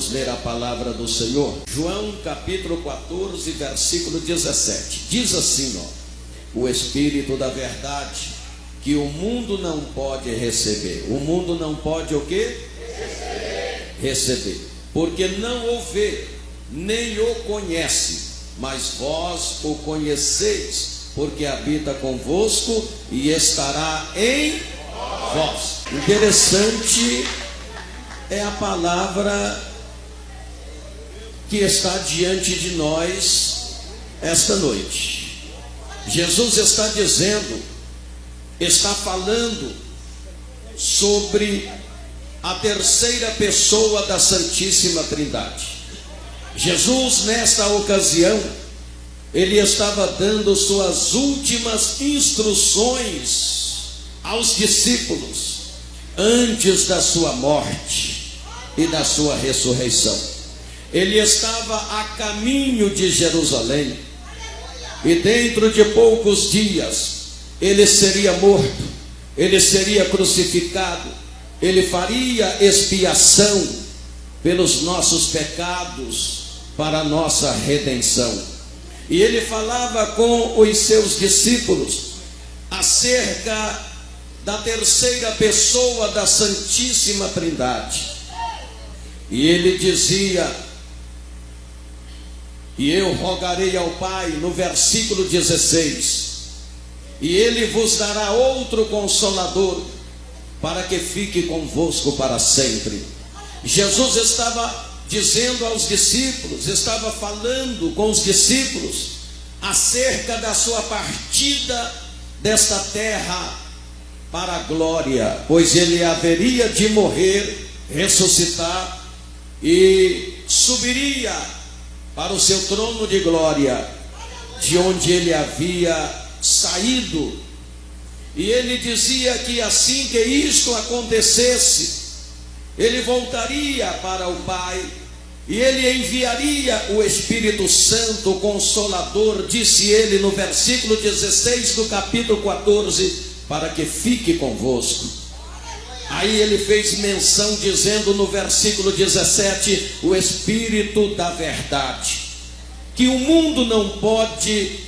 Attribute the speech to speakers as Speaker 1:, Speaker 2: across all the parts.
Speaker 1: Vamos ler a palavra do Senhor. João capítulo 14, versículo 17. Diz assim, o Espírito da verdade, que o mundo não pode receber. O mundo não pode o quê? Receber. Porque não o vê, nem o conhece, mas vós o conheceis, porque habita convosco e estará em vós. Interessante é a palavra que está diante de nós esta noite. Jesus está dizendo, está falando sobre a terceira pessoa da Santíssima Trindade. Jesus, nesta ocasião, ele estava dando suas últimas instruções aos discípulos antes da sua morte e da sua ressurreição. Ele estava a caminho de Jerusalém e dentro de poucos dias ele seria morto, ele seria crucificado, ele faria expiação pelos nossos pecados para a nossa redenção. E ele falava com os seus discípulos acerca da terceira pessoa da Santíssima Trindade. E ele dizia: e eu rogarei ao Pai, no versículo 16, e ele vos dará outro Consolador, para que fique convosco para sempre. Jesus estava dizendo aos discípulos, estava falando com os discípulos acerca da sua partida desta terra para a glória, pois ele haveria de morrer, ressuscitar e subiria para o seu trono de glória, de onde ele havia saído. E ele dizia que assim que isto acontecesse, ele voltaria para o Pai e ele enviaria o Espírito Santo, o Consolador, disse ele no versículo 16 do capítulo 14, para que fique convosco. Aí ele fez menção dizendo no versículo 17, o Espírito da verdade, que o mundo não pode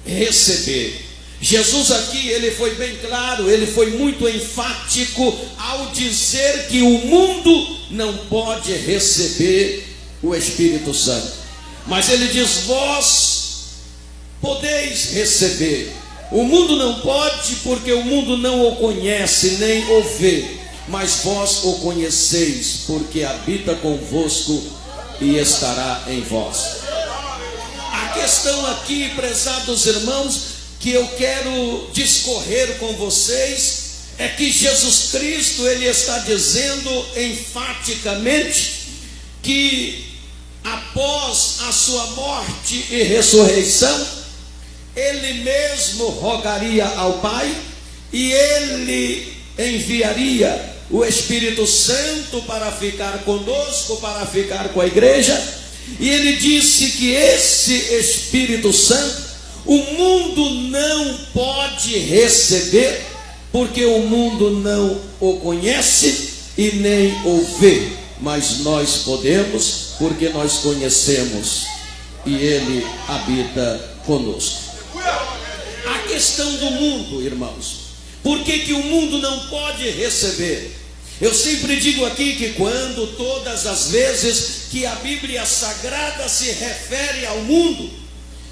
Speaker 1: receber. Jesus aqui, ele foi bem claro, ele foi muito enfático ao dizer que o mundo não pode receber o Espírito Santo. Mas ele diz, vós podeis receber. O mundo não pode, porque o mundo não o conhece, nem o vê. Mas vós o conheceis, porque habita convosco e estará em vós. A questão aqui, prezados irmãos, que eu quero discorrer com vocês, é que Jesus Cristo, ele está dizendo enfaticamente que após a sua morte e ressurreição, ele mesmo rogaria ao Pai e ele enviaria o Espírito Santo para ficar conosco, para ficar com a igreja. E ele disse que esse Espírito Santo o mundo não pode receber, porque o mundo não o conhece e nem o vê, mas nós podemos, porque nós conhecemos e ele habita conosco. A questão do mundo, irmãos, por que o mundo não pode receber? Eu sempre digo aqui que quando, todas as vezes que a Bíblia Sagrada se refere ao mundo,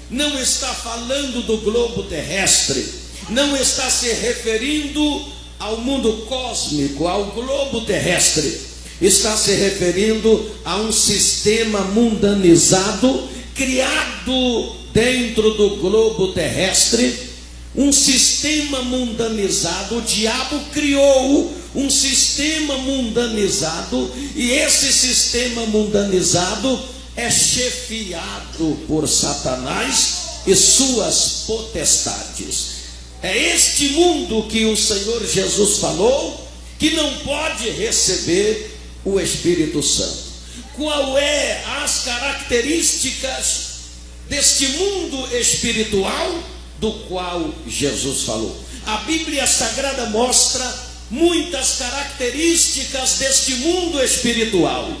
Speaker 1: não está falando do globo terrestre, não está se referindo ao mundo cósmico, ao globo terrestre, está se referindo a um sistema mundanizado, criado dentro do globo terrestre, um sistema mundanizado. O diabo criou um sistema mundanizado, e esse sistema mundanizado é chefiado por Satanás e suas potestades. É este mundo que o Senhor Jesus falou que não pode receber o Espírito Santo. Qual é as características deste mundo espiritual do qual Jesus falou? A Bíblia Sagrada mostra muitas características deste mundo espiritual.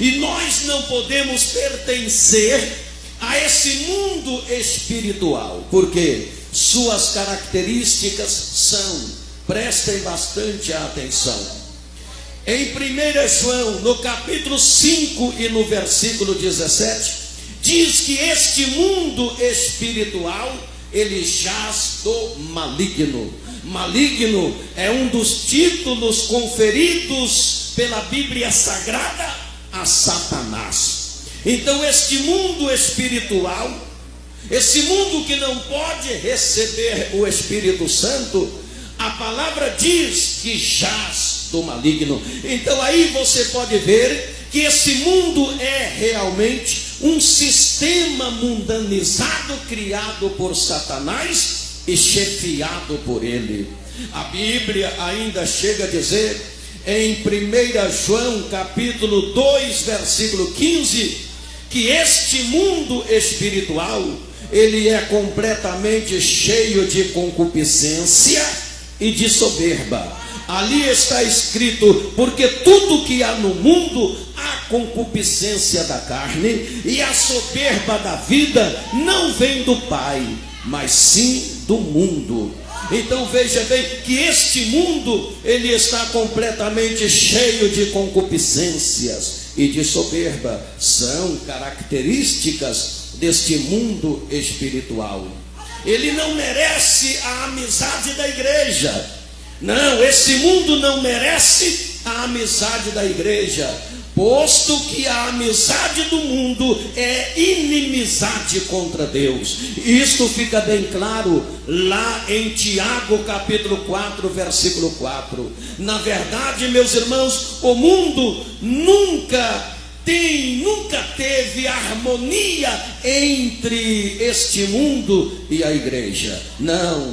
Speaker 1: E nós não podemos pertencer a esse mundo espiritual, porque suas características são, prestem bastante atenção. Em 1 João, no capítulo 5 e no versículo 17, diz que este mundo espiritual, ele jaz do maligno. Maligno é um dos títulos conferidos pela Bíblia Sagrada a Satanás. Então este mundo espiritual, esse mundo que não pode receber o Espírito Santo, a palavra diz que jaz do maligno. Então aí você pode ver que esse mundo é realmente um sistema mundanizado criado por Satanás e chefiado por ele. A Bíblia ainda chega a dizer em 1 João capítulo 2 versículo 15 que este mundo espiritual, ele é completamente cheio de concupiscência e de soberba. Ali está escrito: porque tudo que há no mundo, a concupiscência da carne e a soberba da vida não vem do Pai, mas sim do mundo. Então veja bem que este mundo, ele está completamente cheio de concupiscências e de soberba. São características deste mundo espiritual. Ele não merece a amizade da igreja. Não, esse mundo não merece a amizade da igreja, posto que a amizade do mundo é inimizade contra Deus. Isto fica bem claro lá em Tiago capítulo 4 versículo 4. Na verdade, meus irmãos, o mundo nunca teve harmonia entre este mundo e a igreja. Não.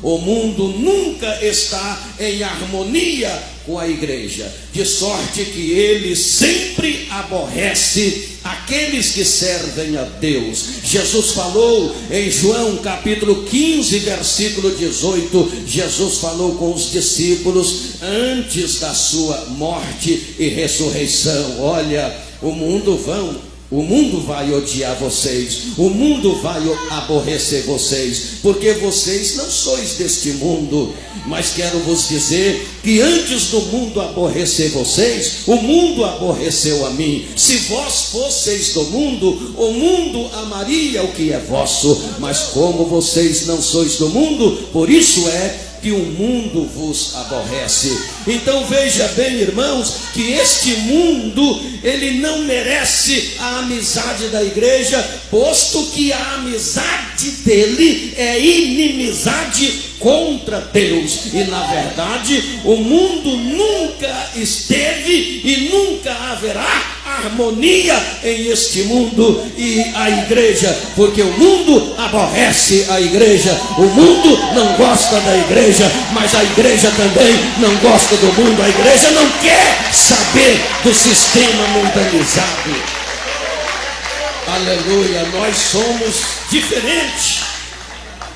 Speaker 1: O mundo nunca está em harmonia com a igreja, de sorte que ele sempre aborrece aqueles que servem a Deus. Jesus falou em João capítulo 15 versículo 18, Jesus falou com os discípulos antes da sua morte e ressurreição: olha, o mundo vai odiar vocês, o mundo vai aborrecer vocês, porque vocês não sois deste mundo. Mas quero vos dizer que antes do mundo aborrecer vocês, o mundo aborreceu a mim. Se vós fosseis do mundo, o mundo amaria o que é vosso. Mas como vocês não sois do mundo, por isso é que o mundo vos aborrece. Então veja bem, irmãos, que este mundo, ele não merece a amizade da igreja, posto que a amizade dele é inimizade contra Deus. E na verdade o mundo nunca esteve e nunca haverá harmonia em este mundo e a igreja, porque o mundo aborrece a igreja, o mundo não gosta da igreja, mas a igreja também não gosta do mundo. A igreja não quer saber do sistema mundanizado. Aleluia, nós somos diferentes.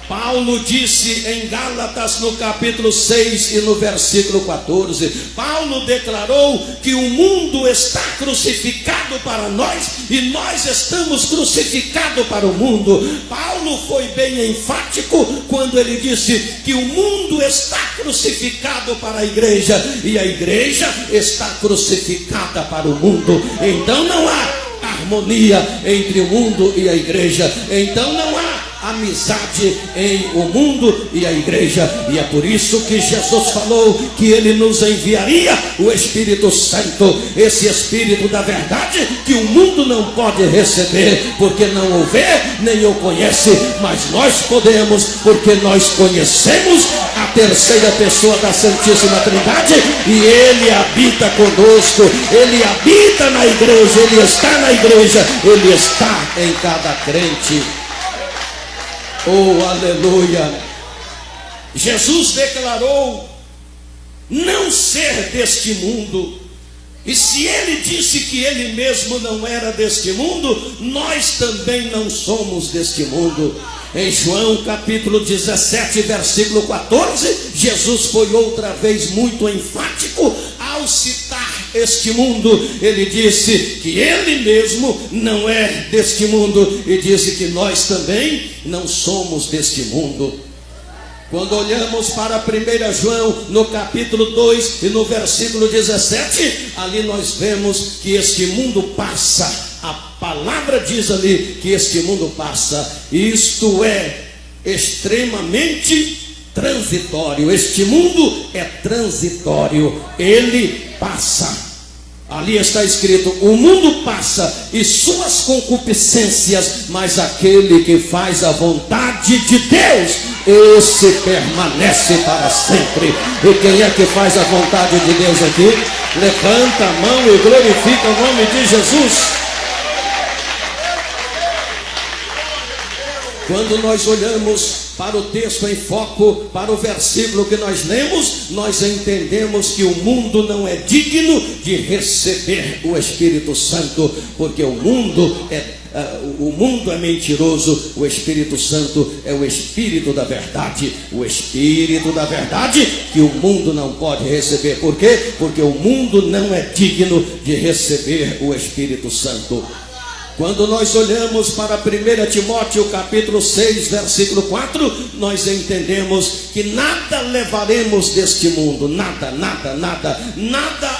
Speaker 1: Paulo disse em Gálatas no capítulo 6 e no versículo 14, Paulo declarou que o mundo está crucificado para nós e nós estamos crucificados para o mundo. Paulo foi bem enfático quando ele disse que o mundo está crucificado para a igreja e a igreja está crucificada para o mundo. Então não há harmonia entre o mundo e a igreja. Então não há amizade em o mundo e a igreja. E é por isso que Jesus falou que ele nos enviaria o Espírito Santo, esse Espírito da verdade que o mundo não pode receber, porque não o vê nem o conhece, mas nós podemos, porque nós conhecemos a terceira pessoa da Santíssima Trindade e ele habita conosco, ele habita na igreja, ele está na igreja, ele está em cada crente. Oh, aleluia! Jesus declarou não ser deste mundo. E se ele disse que ele mesmo não era deste mundo, nós também não somos deste mundo. Em João capítulo 17, versículo 14, Jesus foi outra vez muito enfático ao citar este mundo. Ele disse que ele mesmo não é deste mundo, e disse que nós também não somos deste mundo. Quando olhamos para 1 João, no capítulo 2 e no versículo 17, ali nós vemos que este mundo passa. A palavra diz ali que este mundo passa, isto é extremamente transitório. Este mundo é transitório, ele passa. Ali está escrito: o mundo passa e suas concupiscências, mas aquele que faz a vontade de Deus, esse permanece para sempre. E quem é que faz a vontade de Deus aqui? Levanta a mão e glorifica o nome de Jesus. Quando nós olhamos para o texto em foco, para o versículo que nós lemos, nós entendemos que o mundo não é digno de receber o Espírito Santo, porque o mundo é mentiroso. O Espírito Santo é o Espírito da verdade, o Espírito da verdade que o mundo não pode receber. Por quê? Porque o mundo não é digno de receber o Espírito Santo. Quando nós olhamos para 1 Timóteo capítulo 6, versículo 4, nós entendemos que nada levaremos deste mundo, nada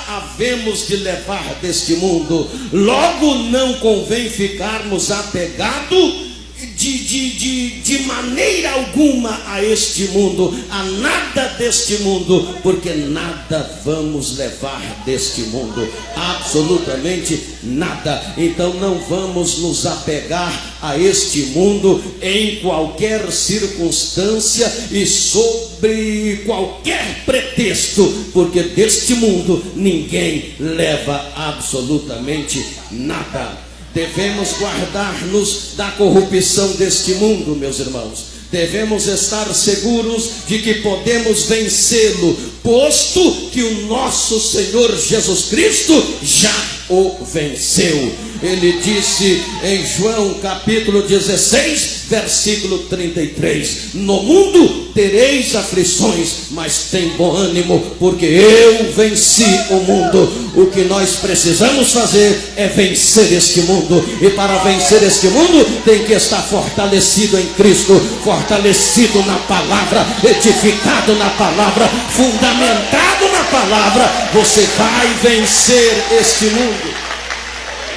Speaker 1: havemos de levar deste mundo. Logo não convém ficarmos apegados de maneira alguma a este mundo, a nada deste mundo, porque nada vamos levar deste mundo, absolutamente nada. Então não vamos nos apegar a este mundo em qualquer circunstância e sobre qualquer pretexto, porque deste mundo ninguém leva absolutamente nada. Devemos guardar-nos da corrupção deste mundo, meus irmãos. Devemos estar seguros de que podemos vencê-lo, posto que o nosso Senhor Jesus Cristo já o venceu. Ele disse em João capítulo 16, versículo 33: no mundo tereis aflições, mas tem bom ânimo, porque eu venci o mundo. O que nós precisamos fazer é vencer este mundo, e para vencer este mundo tem que estar fortalecido em Cristo, fortalecido na palavra, edificado na palavra, fundamentado na palavra. Você vai vencer este mundo.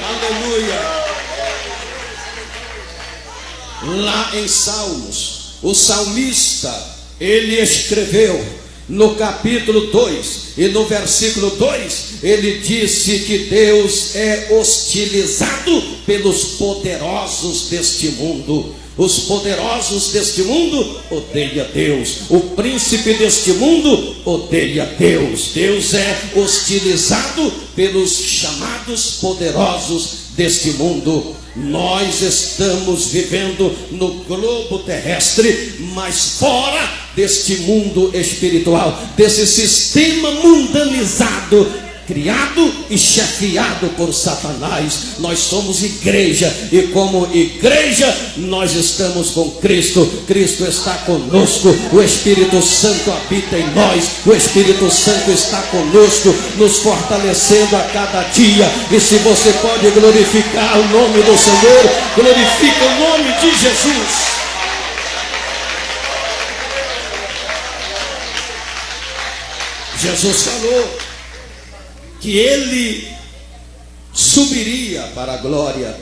Speaker 1: Aleluia. Lá em Salmos, o salmista, ele escreveu no capítulo 2 e no versículo 2, ele disse que Deus é hostilizado pelos poderosos deste mundo. Os poderosos deste mundo odeiam Deus. O príncipe deste mundo odeia Deus. Deus é hostilizado pelos chamados poderosos deste mundo. Nós estamos vivendo no globo terrestre, mas fora deste mundo espiritual, desse sistema mundanizado, criado e chefiado por Satanás. Nós somos igreja, e como igreja nós estamos com Cristo. Cristo está conosco, o Espírito Santo habita em nós, o Espírito Santo está conosco, nos fortalecendo a cada dia. E se você pode glorificar o nome do Senhor, glorifica o nome de Jesus. Jesus falou que ele subiria para a glória.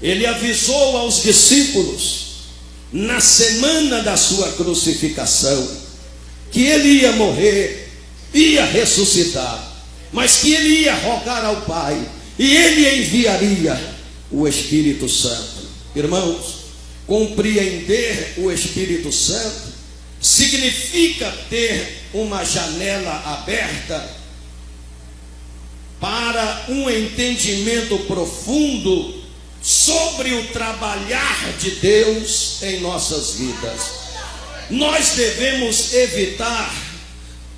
Speaker 1: Ele avisou aos discípulos na semana da sua crucificação que ele ia morrer, ia ressuscitar, mas que ele ia rogar ao Pai e ele enviaria o Espírito Santo. Irmãos, compreender o Espírito Santo significa ter uma janela aberta para um entendimento profundo sobre o trabalhar de Deus em nossas vidas. Nós devemos evitar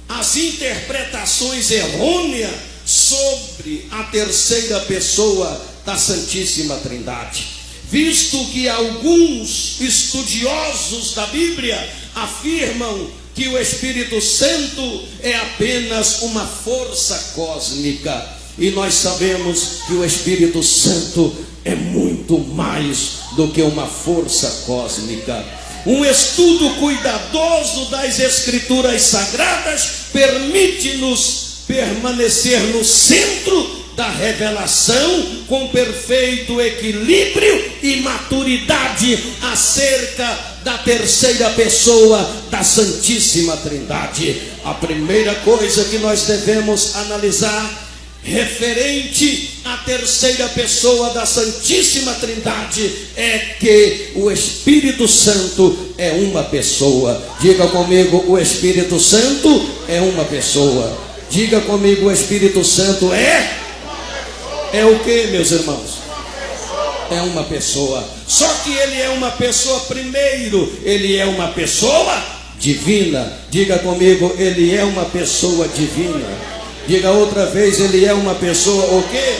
Speaker 1: as interpretações errôneas sobre a terceira pessoa da Santíssima Trindade, visto que alguns estudiosos da Bíblia afirmam que o Espírito Santo é apenas uma força cósmica. E nós sabemos que o Espírito Santo é muito mais do que uma força cósmica. Um estudo cuidadoso das Escrituras Sagradas permite-nos permanecer no centro da revelação com perfeito equilíbrio e maturidade acerca da terceira pessoa da Santíssima Trindade. A primeira coisa que nós devemos analisar referente à terceira pessoa da Santíssima Trindade é que o Espírito Santo é uma pessoa. Diga comigo, o Espírito Santo é uma pessoa. Diga comigo, o Espírito Santo é o que, meus irmãos? É uma pessoa. Só que ele é uma pessoa, primeiro, ele é uma pessoa divina. Diga comigo, ele é uma pessoa divina. Diga outra vez, ele é uma pessoa o quê?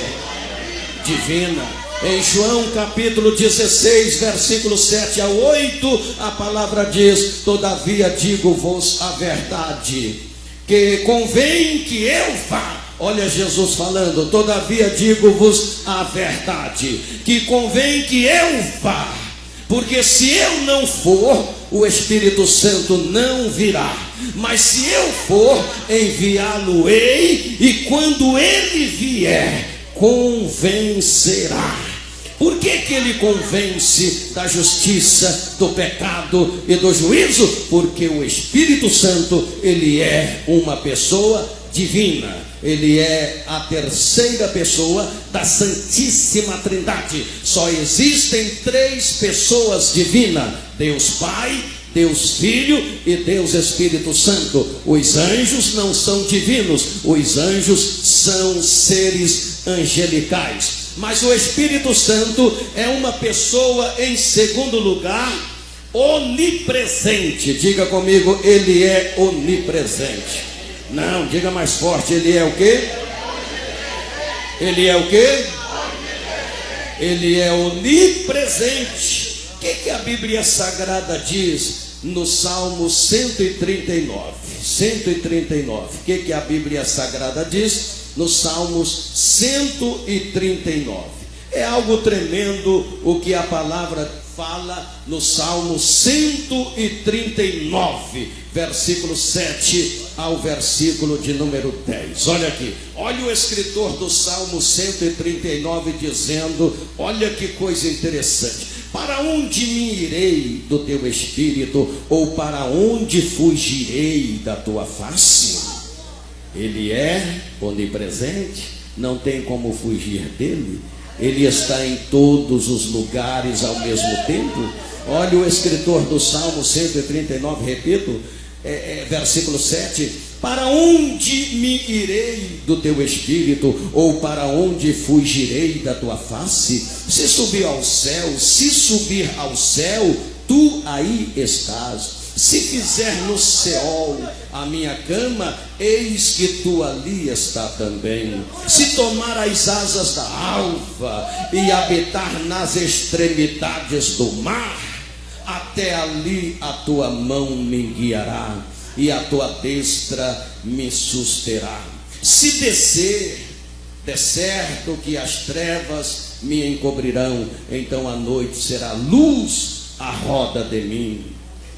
Speaker 1: Divina. Em João capítulo 16, versículo 7 a 8, a palavra diz: todavia digo-vos a verdade, que convém que eu vá. Olha Jesus falando: todavia digo-vos a verdade, que convém que eu vá, porque se eu não for, o Espírito Santo não virá, mas se eu for, enviá-lo-ei, e quando ele vier, convencerá. Por que ele convence da justiça, do pecado e do juízo? Porque o Espírito Santo, ele é uma pessoa divina. Ele é a terceira pessoa da Santíssima Trindade. Só existem três pessoas divinas: Deus Pai, Deus Filho e Deus Espírito Santo. Os anjos não são divinos, os anjos são seres angelicais. Mas o Espírito Santo é uma pessoa, em segundo lugar, onipresente. Diga comigo, ele é onipresente. Não, diga mais forte, ele é o quê? Ele é o quê? Ele é onipresente. O que a Bíblia Sagrada diz no Salmo 139? 139. O que a Bíblia Sagrada diz nos Salmos 139? É algo tremendo o que a palavra fala no Salmo 139, versículo 7 ao versículo de número 10. Olha aqui, olha o escritor do Salmo 139 dizendo: olha que coisa interessante: para onde me irei do teu espírito, ou para onde fugirei da tua face? Ele é onipresente, não tem como fugir dele. Ele está em todos os lugares ao mesmo tempo. Olha o escritor do Salmo 139, repito, versículo 7: para onde me irei do teu espírito, ou para onde fugirei da tua face? Se subir ao céu, tu aí estás. Se fizer no Seol a minha cama, eis que tu ali está também. Se tomar as asas da alva e habitar nas extremidades do mar, até ali a tua mão me guiará e a tua destra me susterá. Se descer, de certo que as trevas me encobrirão, então a noite será luz à roda de mim.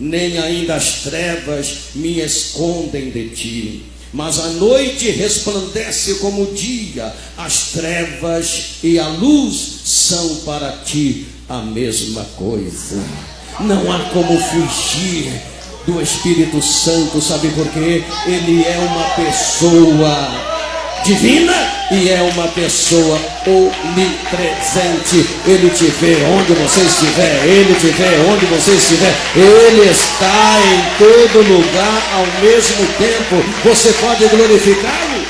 Speaker 1: Nem ainda as trevas me escondem de ti, mas a noite resplandece como o dia. As trevas e a luz são para ti a mesma coisa. Não há como fugir do Espírito Santo, sabe por quê? Ele é uma pessoa divina e é uma pessoa onipresente. Ele te vê onde você estiver, ele te vê onde você estiver, ele está em todo lugar ao mesmo tempo. Você pode glorificá-lo,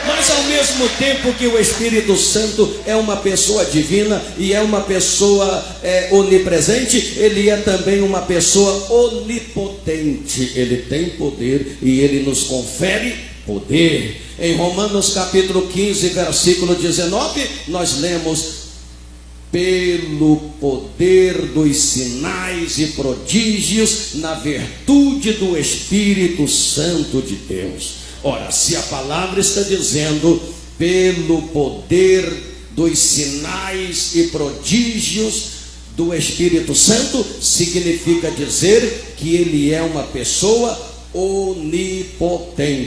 Speaker 1: mas ao mesmo tempo que o Espírito Santo é uma pessoa divina e é uma pessoa onipresente, ele é também uma pessoa onipotente. Ele tem poder e ele nos confere poder. Em Romanos capítulo 15, versículo 19, nós lemos: pelo poder dos sinais e prodígios, na virtude do Espírito Santo de Deus. Ora, se a palavra está dizendo pelo poder dos sinais e prodígios do Espírito Santo, significa dizer que ele é uma pessoa onipotente.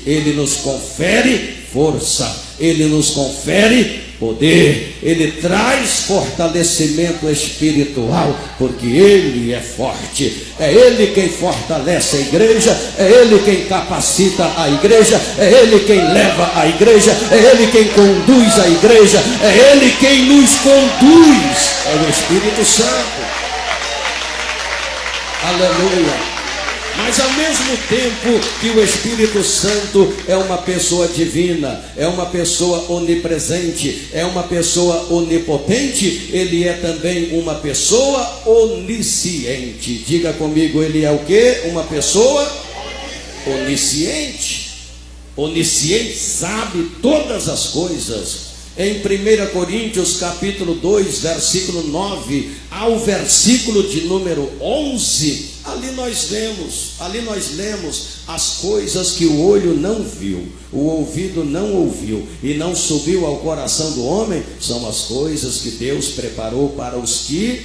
Speaker 1: Ele nos confere força, ele nos confere poder, ele traz fortalecimento espiritual, porque ele é forte. É ele quem fortalece a igreja, é ele quem capacita a igreja, é ele quem leva a igreja, é ele quem conduz a igreja, é ele quem nos conduz, é o Espírito Santo. Aleluia. Mas ao mesmo tempo que o Espírito Santo é uma pessoa divina, é uma pessoa onipresente, é uma pessoa onipotente, ele é também uma pessoa onisciente. Diga comigo, ele é o quê? Uma pessoa onisciente. Onisciente, sabe todas as coisas. Em 1 Coríntios capítulo 2, versículo 9 ao versículo de número 11, ali nós lemos as coisas que o olho não viu, o ouvido não ouviu e não subiu ao coração do homem, são as coisas que Deus preparou para os que...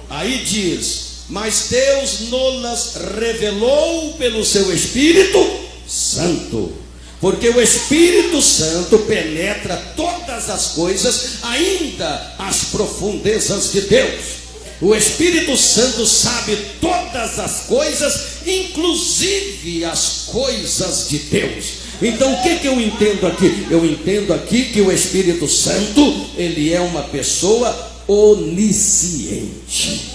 Speaker 1: Aí diz, mas Deus nos revelou pelo seu Espírito Santo. Porque o Espírito Santo penetra todas as coisas, ainda as profundezas de Deus. O Espírito Santo sabe todas as coisas, inclusive as coisas de Deus. Então o que eu entendo aqui? Eu entendo aqui que o Espírito Santo, ele é uma pessoa onisciente.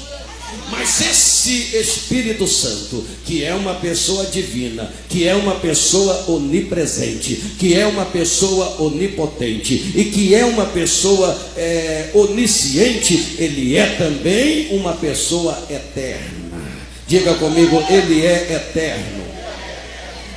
Speaker 1: Mas esse Espírito Santo, que é uma pessoa divina, que é uma pessoa onipresente, que é uma pessoa onipotente e que é uma pessoa onisciente, ele é também uma pessoa eterna. Diga comigo, ele é eterno.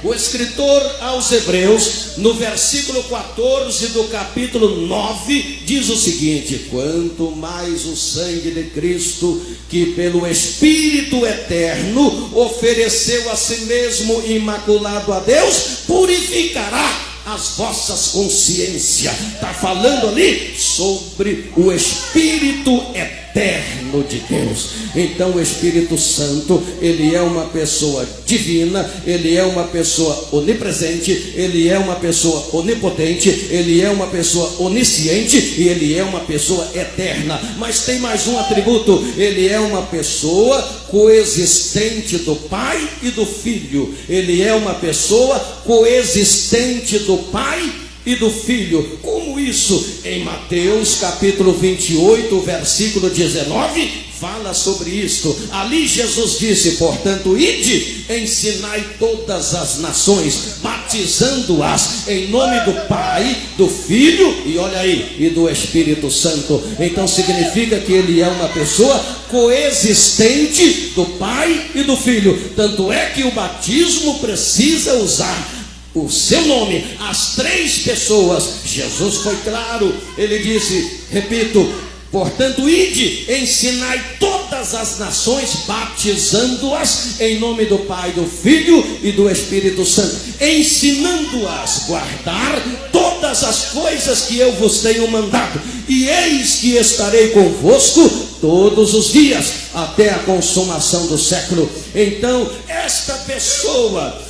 Speaker 1: O escritor aos Hebreus, no versículo 14 do capítulo 9, diz o seguinte: quanto mais o sangue de Cristo, que pelo Espírito eterno ofereceu a si mesmo imaculado a Deus, purificará as vossas consciências. Está falando ali sobre o Espírito eterno de Deus. Então o Espírito Santo, ele é uma pessoa divina, ele é uma pessoa onipresente, ele é uma pessoa onipotente, ele é uma pessoa onisciente e ele é uma pessoa eterna. Mas tem mais um atributo: ele é uma pessoa coexistente do Pai e do Filho. Ele é uma pessoa coexistente do Pai e do Filho. Como isso? Em Mateus capítulo 28, versículo 19, fala sobre isto. Ali Jesus disse: portanto, ide, ensinai todas as nações, batizando-as em nome do Pai, do Filho e olha aí, e do Espírito Santo. Então significa que ele é uma pessoa coexistente do Pai e do Filho. Tanto é que o batismo precisa usar o seu nome, as três pessoas. Jesus foi claro, ele disse, repito, portanto, ide, ensinai todas as nações, batizando-as em nome do Pai, do Filho e do Espírito Santo, ensinando-as guardar todas as coisas que eu vos tenho mandado, e eis que estarei convosco todos os dias, até a consumação do século. Então, esta pessoa,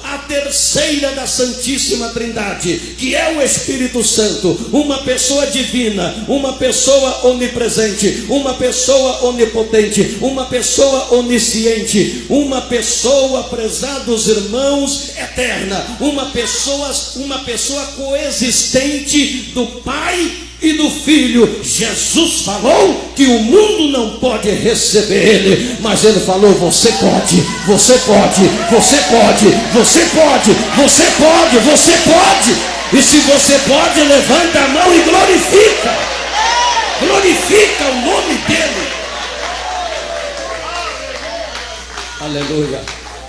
Speaker 1: a terceira da Santíssima Trindade, que é o Espírito Santo, uma pessoa divina, uma pessoa onipresente, uma pessoa onipotente, uma pessoa onisciente, uma pessoa, prezados irmãos, eterna, uma pessoa coexistente do Pai e do Filho. Jesus falou que o mundo não pode receber ele, mas ele falou: você pode, você pode, você pode, você pode, você pode, você pode. E se você pode, levanta a mão e glorifica o nome dele. Aleluia.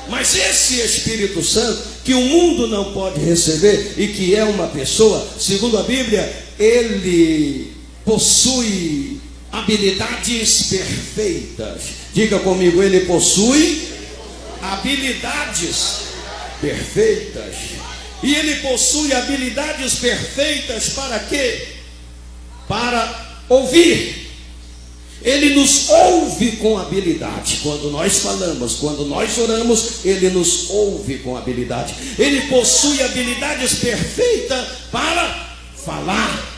Speaker 1: Mas esse Espírito Santo, que o mundo não pode receber e que é uma pessoa, segundo a Bíblia, ele possui habilidades perfeitas. Diga comigo, ele possui habilidades perfeitas. E ele possui habilidades perfeitas para quê? Para ouvir. Ele nos ouve com habilidade. Quando nós falamos, quando nós oramos, ele nos ouve com habilidade. Ele possui habilidades perfeitas para falar.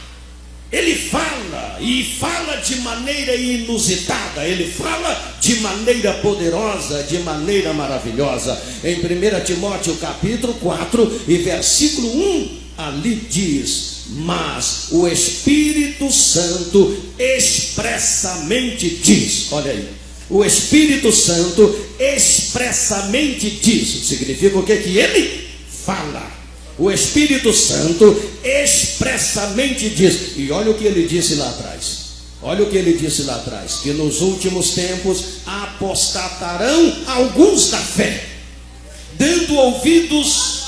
Speaker 1: Ele fala, e fala de maneira inusitada. Ele fala de maneira poderosa, de maneira maravilhosa. Em 1 Timóteo capítulo 4 e versículo 1, ali diz: mas o Espírito Santo expressamente diz. Olha aí, o Espírito Santo expressamente diz. Significa o que? Que ele fala. O Espírito Santo expressamente diz. E olha o que ele disse lá atrás. Olha o que ele disse lá atrás: que nos últimos tempos apostatarão alguns da fé, dando ouvidos,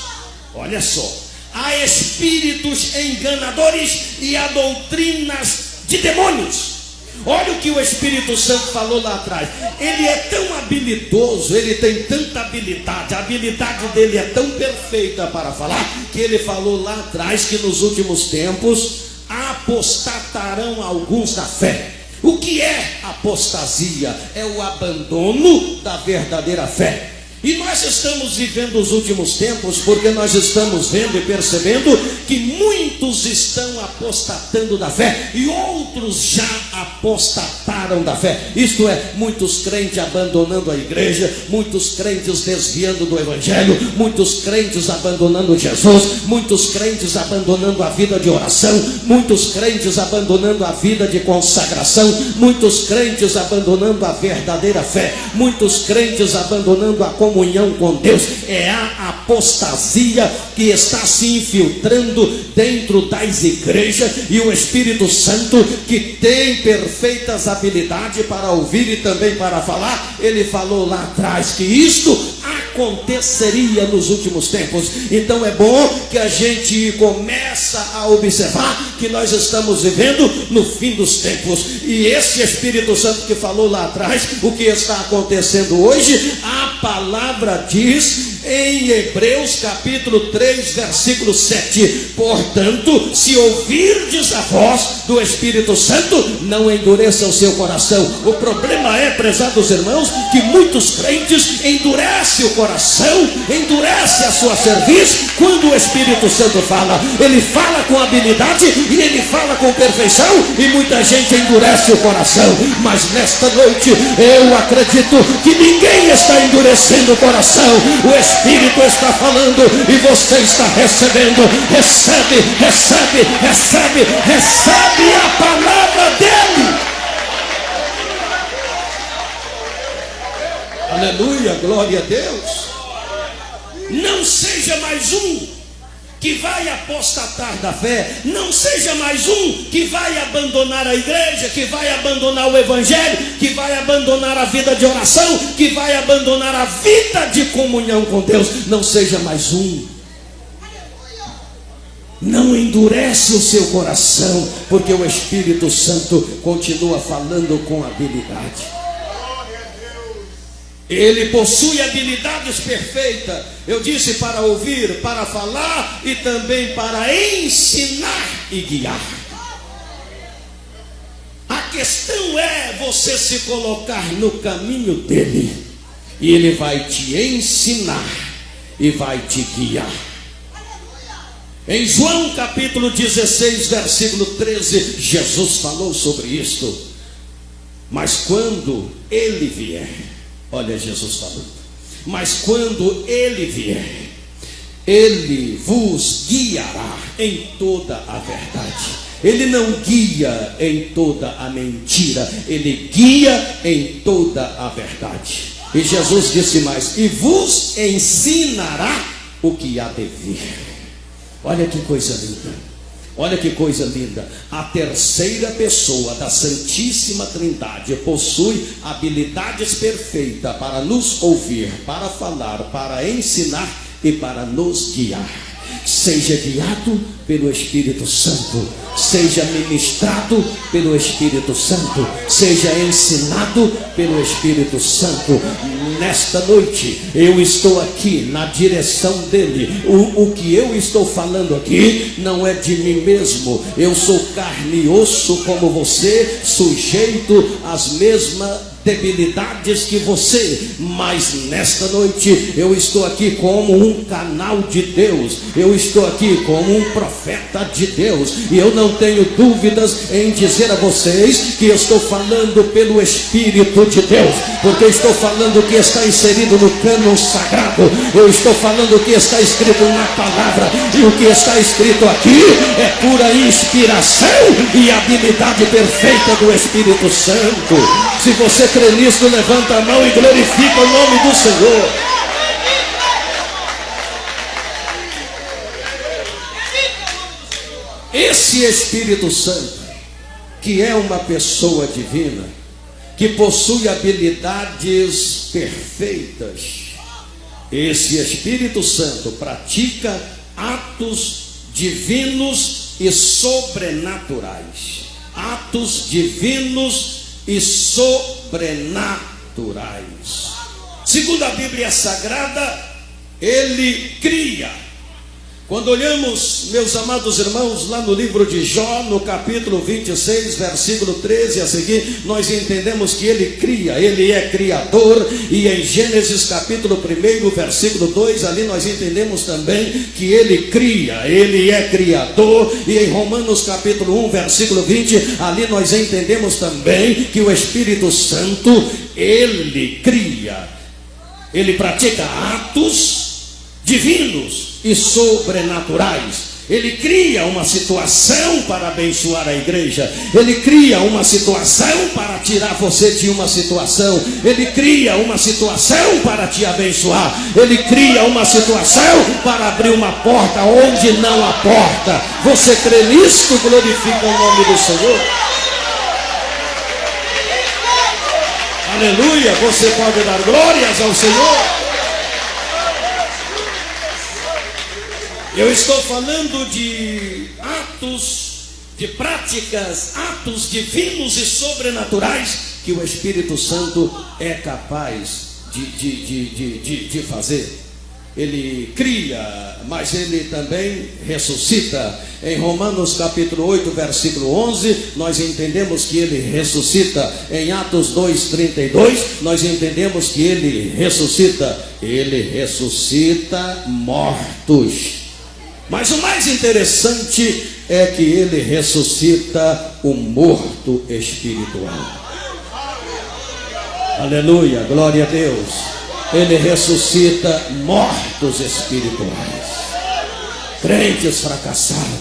Speaker 1: olha só, a espíritos enganadores e a doutrinas de demônios. Olha o que o Espírito Santo falou lá atrás. Ele é tão habilidoso, ele tem tanta habilidade, a habilidade dele é tão perfeita para falar, que ele falou lá atrás que nos últimos tempos apostatarão alguns da fé. O que é apostasia? É o abandono da verdadeira fé. E nós estamos vivendo os últimos tempos porque nós estamos vendo e percebendo que muitos estão apostatando da fé e outros já apostataram da fé. Isto é, muitos crentes abandonando a igreja, muitos crentes desviando do evangelho, muitos crentes abandonando Jesus, muitos crentes abandonando a vida de oração, muitos crentes abandonando a vida de consagração, muitos crentes abandonando a verdadeira fé, muitos crentes abandonando a comunhão com Deus. É a apostasia que está se infiltrando dentro das igrejas, e o Espírito Santo, que tem perfeitas habilidades para ouvir e também para falar, ele falou lá atrás que isto aconteceria nos últimos tempos. Então é bom que a gente começa a observar que nós estamos vivendo no fim dos tempos, e esse Espírito Santo que falou lá atrás, o que está acontecendo hoje, a palavra diz em Hebreus capítulo 3 versículo 7: portanto, se ouvirdes a voz do Espírito Santo, não endureça o seu coração. O problema é, prezados irmãos, que muitos crentes endurecem o coração, endurecem a sua cerviz quando o Espírito Santo fala. Ele fala com habilidade e ele fala com perfeição, e muita gente endurece o coração. Mas nesta noite eu acredito que ninguém está endurecendo o coração. O Espírito está falando e você está recebendo. Recebe, recebe, recebe, recebe a palavra dele. Aleluia, glória a Deus. Não seja mais um que vai apostatar da fé, não seja mais um que vai abandonar a igreja, que vai abandonar o evangelho, que vai abandonar a vida de oração, que vai abandonar a vida de comunhão com Deus. Não seja mais um. Não endurece o seu coração, porque o Espírito Santo continua falando com habilidade. Ele possui habilidades perfeitas. Eu disse, para ouvir, para falar e também para ensinar e guiar. A questão é você se colocar no caminho dele, e ele vai te ensinar e vai te guiar. Em João capítulo 16 versículo 13, Jesus falou sobre isto. Mas quando ele vier, olha Jesus falando, mas quando ele vier, ele vos guiará em toda a verdade. Ele não guia em toda a mentira, ele guia em toda a verdade. E Jesus disse mais: e vos ensinará o que há de vir. Olha que coisa linda. Olha que coisa linda. A terceira pessoa da Santíssima Trindade possui habilidades perfeitas para nos ouvir, para falar, para ensinar e para nos guiar. seja guiado pelo Espírito Santo, seja ministrado pelo Espírito Santo, seja ensinado pelo Espírito Santo. Nesta noite eu estou aqui na direção dele. O que eu estou falando aqui não é de mim mesmo. Eu sou carne e osso como você, sujeito às mesmas debilidades que você, mas nesta noite eu estou aqui como um canal de Deus, eu estou aqui como um profeta de Deus, e eu não tenho dúvidas em dizer a vocês que eu estou falando pelo Espírito de Deus, porque eu estou falando o que está inserido no cânon sagrado, eu estou falando o que está escrito na palavra, e o que está escrito aqui é pura inspiração e habilidade perfeita do Espírito Santo. Se você crê nisso, levanta a mão e glorifica o nome do Senhor. Esse Espírito Santo, que é uma pessoa divina, que possui habilidades perfeitas, esse Espírito Santo pratica atos divinos e sobrenaturais. Atos divinos e sobrenaturais. Segundo a Bíblia Sagrada, ele cria. Quando olhamos, meus amados irmãos, lá no livro de Jó, no capítulo 26, versículo 13 a seguir, nós entendemos que ele cria, ele é criador. E em Gênesis capítulo 1, versículo 2, ali nós entendemos também que ele cria, ele é criador. E em Romanos capítulo 1, versículo 20, ali nós entendemos também que o Espírito Santo, ele cria, ele pratica atos divinos e sobrenaturais. Ele cria uma situação para abençoar a igreja. Ele cria uma situação para tirar você de uma situação. Ele cria uma situação para te abençoar. Ele cria uma situação para abrir uma porta onde não há porta. Você crê nisto? Glorifica o nome do Senhor. Aleluia. Você pode dar glórias ao Senhor. Eu estou falando de atos, de práticas, atos divinos e sobrenaturais que o Espírito Santo é capaz de fazer. Ele cria, mas ele também ressuscita. Em Romanos capítulo 8, versículo 11, nós entendemos que ele ressuscita. Em Atos 2:32, nós entendemos que ele ressuscita. Ele ressuscita mortos. Mas o mais interessante é que ele ressuscita o morto espiritual. Aleluia, glória a Deus. Ele ressuscita mortos espirituais. Crentes fracassados,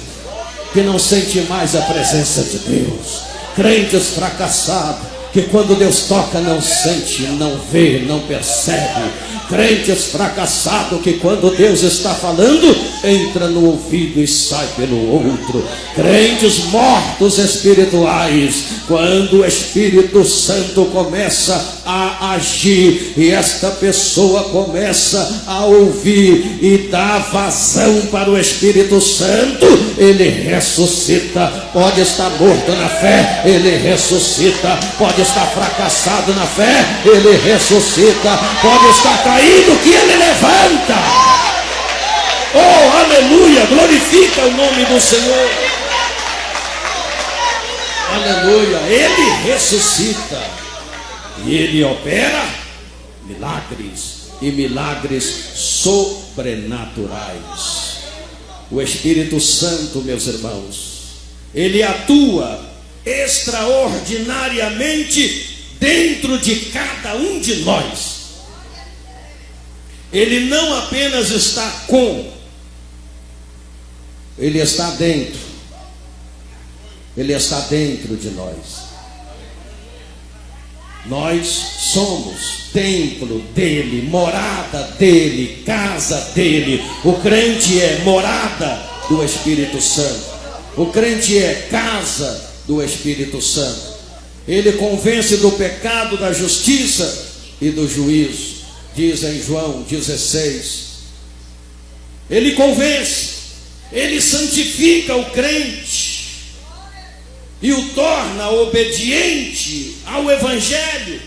Speaker 1: que não sentem mais a presença de Deus. Crentes fracassados, que quando Deus toca não sente, não vê, não percebe. Crentes fracassados, que quando Deus está falando, entra no ouvido e sai pelo outro. Crentes mortos espirituais, quando o Espírito Santo começa a agir e esta pessoa começa a ouvir e dá vazão para o Espírito Santo, ele ressuscita. Pode estar morto na fé, ele ressuscita. Pode estar fracassado na fé, ele ressuscita. Pode estar caído, que ele levanta. Oh, aleluia, glorifica o nome do Senhor. Aleluia, ele ressuscita e ele opera milagres e milagres sobrenaturais. O Espírito Santo, meus irmãos, ele atua extraordinariamente dentro de cada um de nós. Ele não apenas está com, ele está dentro. Ele está dentro de nós. Nós somos templo dele, morada dele, casa dele. O crente é morada do Espírito Santo. O crente é casa do Espírito Santo. Ele convence do pecado, da justiça e do juízo. Diz em João 16. Ele convence. Ele santifica o crente e o torna obediente ao Evangelho.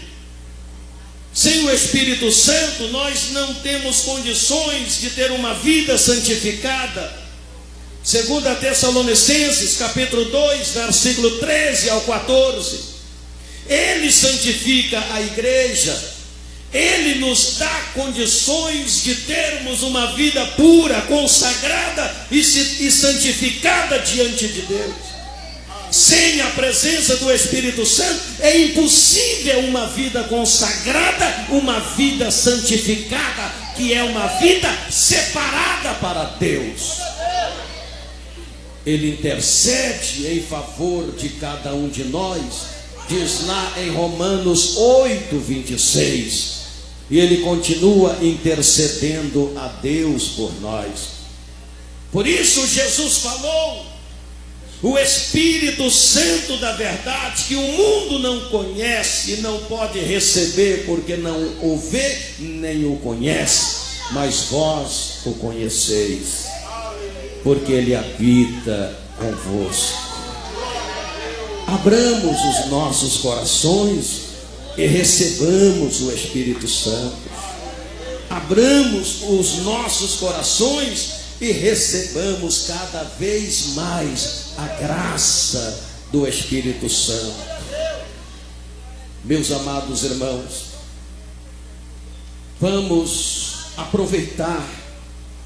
Speaker 1: Sem o Espírito Santo, nós não temos condições de ter uma vida santificada. 2 Tessalonicenses, capítulo 2, versículo 13 ao 14. Ele santifica a igreja. Ele nos dá condições de termos uma vida pura, consagrada e santificada diante de Deus. Sem a presença do Espírito Santo, é impossível uma vida consagrada, uma vida santificada, que é uma vida separada para Deus. Ele intercede em favor de cada um de nós, diz lá em Romanos 8, 26, e ele continua intercedendo a Deus por nós. Por isso Jesus falou, o Espírito Santo da verdade, que o mundo não conhece e não pode receber, porque não o vê nem o conhece, mas vós o conheceis, porque ele habita convosco. Abramos os nossos corações e recebamos o Espírito Santo. Abramos os nossos corações e recebamos cada vez mais a graça do Espírito Santo. Meus amados irmãos, vamos aproveitar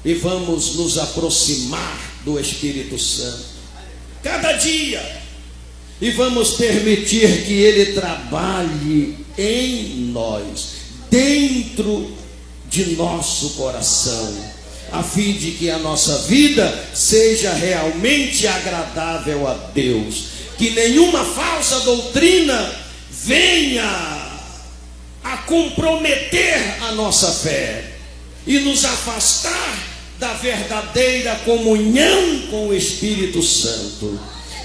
Speaker 1: e vamos nos aproximar do Espírito Santo cada dia, e vamos permitir que Ele trabalhe em nós, dentro de nosso coração, a fim de que a nossa vida seja realmente agradável a Deus, que nenhuma falsa doutrina venha a comprometer a nossa fé e nos afastar da verdadeira comunhão com o Espírito Santo.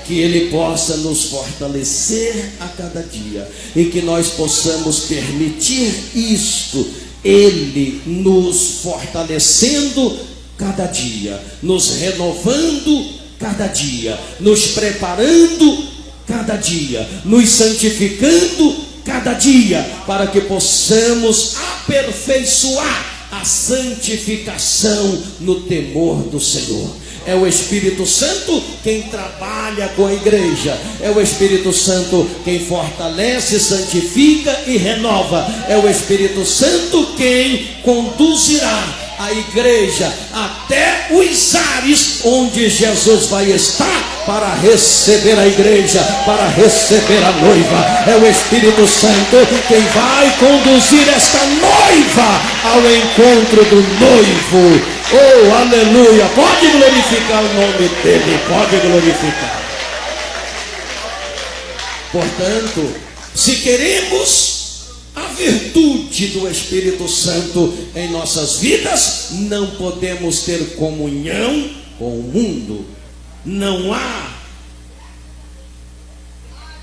Speaker 1: Que Ele possa nos fortalecer a cada dia e que nós possamos permitir isto, Ele nos fortalecendo cada dia, nos renovando cada dia, nos preparando cada dia, nos santificando cada dia, para que possamos aperfeiçoar a santificação no temor do Senhor. É o Espírito Santo quem trabalha com a igreja. É o Espírito Santo quem fortalece, santifica e renova. É o Espírito Santo quem conduzirá a igreja até os ares onde Jesus vai estar para receber a igreja, para receber a noiva. É o Espírito Santo quem vai conduzir esta noiva ao encontro do noivo. Oh, aleluia! Pode glorificar o nome dele, pode glorificar. Portanto, se queremos a virtude do Espírito Santo em nossas vidas, não podemos ter comunhão com o mundo. Não há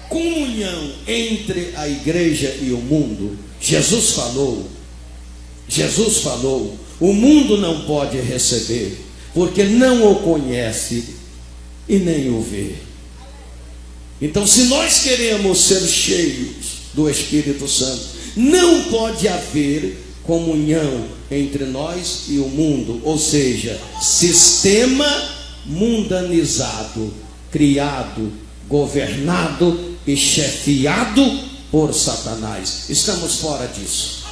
Speaker 1: comunhão entre a igreja e o mundo. Jesus falou, o mundo não pode receber, porque não o conhece e nem o vê. Então, se nós queremos ser cheios do Espírito Santo, não pode haver comunhão entre nós e o mundo, ou seja, sistema mundanizado, criado, governado e chefiado por Satanás. Estamos fora disso.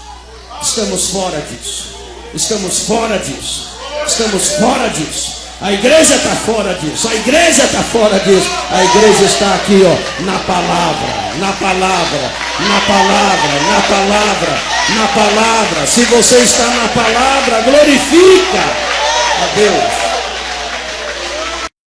Speaker 1: Estamos fora disso. Estamos fora disso. Estamos fora disso. A igreja está fora disso. A igreja está fora disso. A igreja está aqui, ó, na palavra, na palavra, na palavra, na palavra, na palavra. Se você está na palavra, glorifica a Deus.